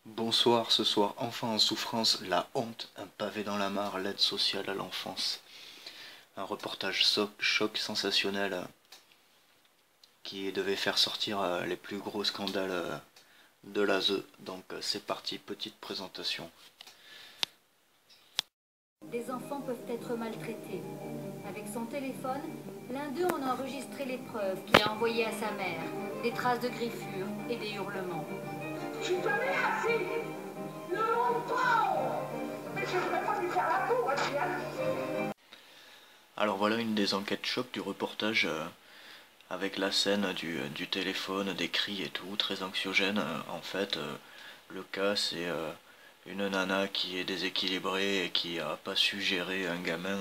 Bonsoir, ce soir, enfant en souffrance, la honte, un pavé dans la mare, l'aide sociale à l'enfance. Un reportage choc sensationnel qui devait faire sortir les plus gros scandales de l'ASE. Donc c'est parti, petite présentation. Des enfants peuvent être maltraités. Avec son téléphone, l'un d'eux en a enregistré les preuves qu'il a envoyées à sa mère, des traces de griffures et des hurlements. Je te mets assis longtemps, mais je ne vais pas lui faire la peau, Adrien. Alors voilà une des enquêtes choc du reportage avec la scène du téléphone, des cris et tout, très anxiogène. En fait, le cas c'est une nana qui est déséquilibrée et qui a pas su gérer un gamin,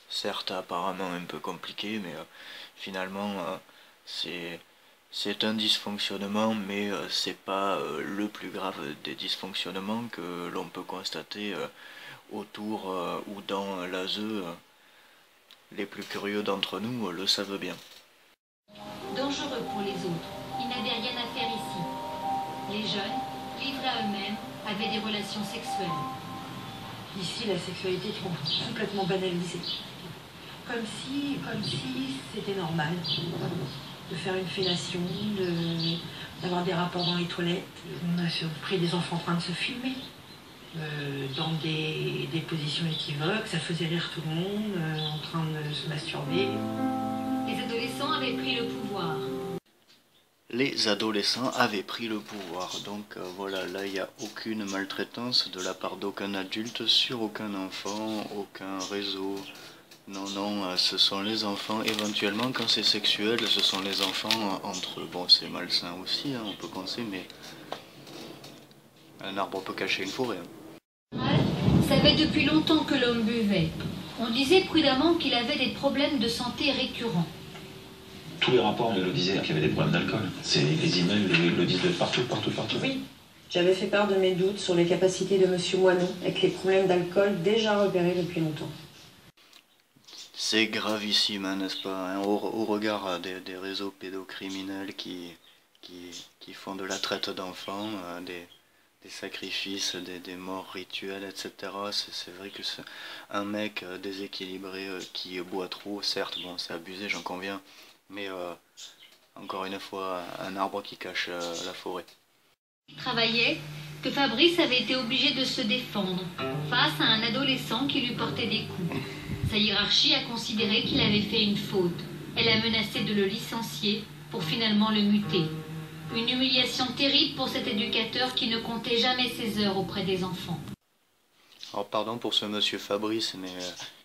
certes apparemment un peu compliqué, mais finalement c'est un dysfonctionnement, mais c'est pas le plus grave des dysfonctionnements que l'on peut constater autour ou dans l'ASE. Les plus curieux d'entre nous le savent bien. Dangereux pour les autres. Ils n'avaient rien à faire ici. Les jeunes, livrés à eux-mêmes, avaient des relations sexuelles. Ici, la sexualité est complètement banalisée. Comme si c'était normal de faire une fellation, d'avoir des rapports dans les toilettes. On a surpris des enfants en train de se filmer, dans des positions équivoques. Ça faisait rire tout le monde, en train de se masturber. Les adolescents avaient pris le pouvoir. Les adolescents avaient pris le pouvoir, donc voilà, là il n'y a aucune maltraitance de la part d'aucun adulte sur aucun enfant, aucun réseau. Non, non, ce sont les enfants, éventuellement quand c'est sexuel, ce sont les enfants entre eux. Bon, c'est malsain aussi, hein, on peut penser, mais un arbre peut cacher une forêt. Savait depuis longtemps que l'homme buvait. On disait prudemment qu'il avait des problèmes de santé récurrents. Tous les rapports nous le disaient qu'il y avait des problèmes d'alcool. Les emails le disent de partout. Oui, j'avais fait part de mes doutes sur les capacités de Monsieur Moineau avec les problèmes d'alcool déjà repérés depuis longtemps. C'est gravissime, hein, n'est-ce pas, hein, au regard des réseaux pédocriminels qui font de la traite d'enfants, des sacrifices, des morts rituelles, etc. C'est vrai que c'est un mec déséquilibré qui boit trop, certes, bon, c'est abusé, j'en conviens, mais encore une fois, un arbre qui cache la forêt. Il travaillait que Fabrice avait été obligé de se défendre face à un adolescent qui lui portait des coups. Sa hiérarchie a considéré qu'il avait fait une faute. Elle a menacé de le licencier pour finalement le muter. Une humiliation terrible pour cet éducateur qui ne comptait jamais ses heures auprès des enfants. Alors pardon pour ce monsieur Fabrice, mais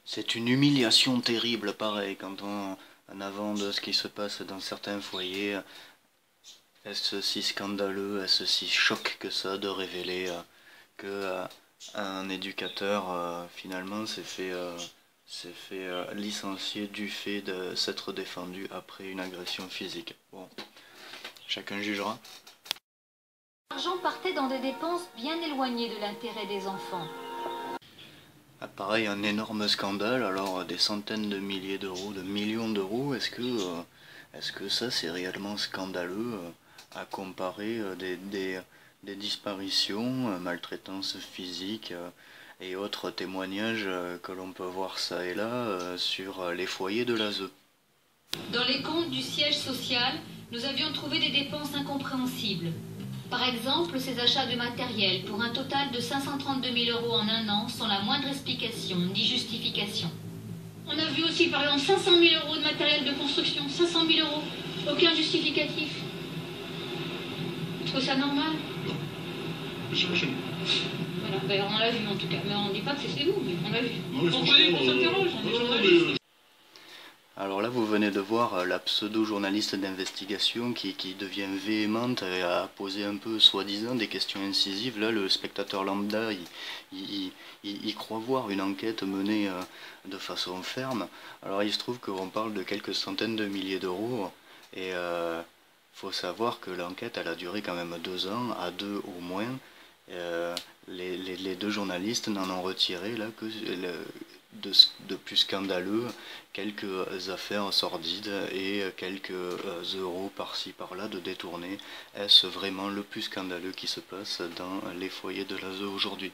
c'est une humiliation terrible, pareil, quand en avant de ce qui se passe dans certains foyers. Est-ce si scandaleux, est-ce si choc que ça de révéler que un éducateur finalement s'est fait licencier du fait de s'être défendu après une agression physique. Bon, chacun jugera. L'argent partait dans des dépenses bien éloignées de l'intérêt des enfants. Ah, pareil, un énorme scandale, alors des centaines de milliers d'euros, de millions d'euros, est-ce que ça c'est réellement scandaleux à comparer des disparitions, maltraitance physique et autres témoignages que l'on peut voir ça et là sur les foyers de l'ASE. Dans les comptes du siège social, nous avions trouvé des dépenses incompréhensibles. Par exemple, ces achats de matériel pour un total de 532 000 euros en un an sans la moindre explication ni justification. On a vu aussi par exemple 500 000 euros de matériel de construction, 500 000 euros, aucun justificatif. Tu trouves ça normal? J'imagine. Voilà, ben, on l'a vu en tout cas, mais on ne dit pas que c'est vous, mais on l'a vu. Non, mais On connaît, on s'interroge, on est journaliste. Alors là, vous venez de voir la pseudo-journaliste d'investigation qui devient véhémente et a posé un peu, soi-disant, des questions incisives. Là, le spectateur lambda, il croit voir une enquête menée de façon ferme. Alors il se trouve qu'on parle de quelques centaines de milliers d'euros et faut savoir que l'enquête, elle a duré quand même 2 ans, à 2 au moins. Les deux journalistes n'en ont retiré là que de plus scandaleux, quelques affaires sordides et quelques euros par-ci par-là de détournés. Est-ce vraiment le plus scandaleux qui se passe dans les foyers de l'ASE aujourd'hui?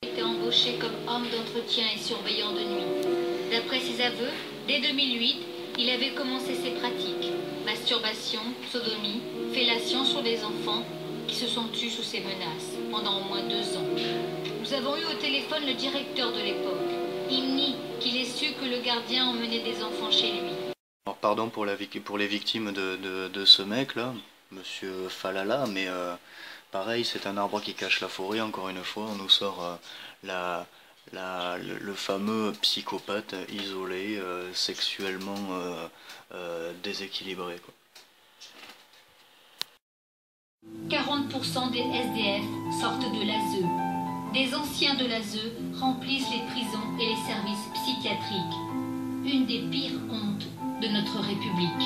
Il était embauché comme homme d'entretien et surveillant de nuit. D'après ses aveux, dès 2008, il avait commencé ses pratiques. Masturbation, sodomie, fellation sur des enfants qui se sont tus sous ses menaces pendant au moins 2 ans. Nous avons eu au téléphone le directeur de l'époque. Il nie qu'il ait su que le gardien emmenait des enfants chez lui. Alors pardon pour les victimes de ce mec là, monsieur Falala, mais pareil, c'est un arbre qui cache la forêt. Encore une fois, on nous sort le fameux psychopathe isolé, sexuellement déséquilibré, quoi. 40% des SDF sortent de l'ASE. Des anciens de l'ASE remplissent les prisons et les services psychiatriques. Une des pires hontes de notre République.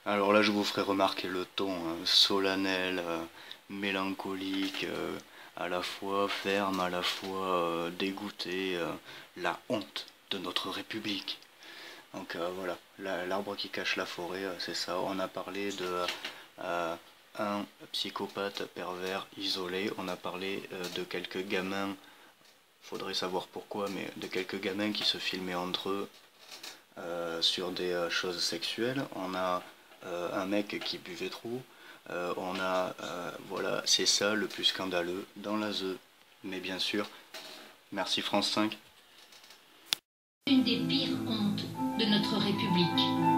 Alors là, je vous ferai remarquer le ton solennel, mélancolique, à la fois ferme, à la fois dégoûté, la honte de notre République. Donc voilà, l'arbre qui cache la forêt, c'est ça. On a parlé de un psychopathe pervers isolé, on a parlé de quelques gamins, faudrait savoir pourquoi, mais de quelques gamins qui se filmaient entre eux sur des choses sexuelles. On a un mec qui buvait trop, on a, voilà, c'est ça le plus scandaleux dans l'ASE. Mais bien sûr, merci France 5. Une des pires hontes de notre République.